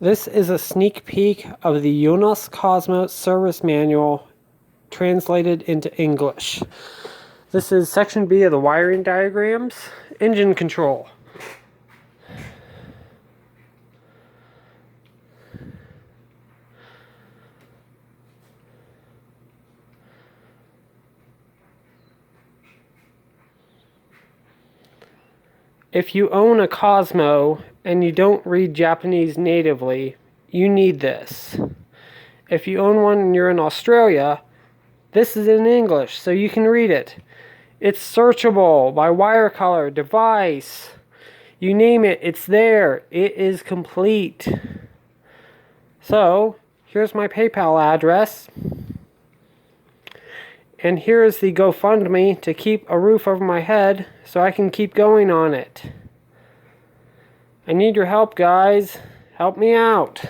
This is a sneak peek of the Eunos Cosmo service manual translated into English. This is section B of the wiring diagrams. Engine control. If you own a Cosmo and you don't read Japanese natively, you need this. If you own one and you're in Australia, this is in English, so you can read it. It's searchable by wire color, device. You name it, it's there. It is complete. So, here's my PayPal address. And here is the GoFundMe to keep a roof over my head so I can keep going on it. I need your help, guys. Help me out.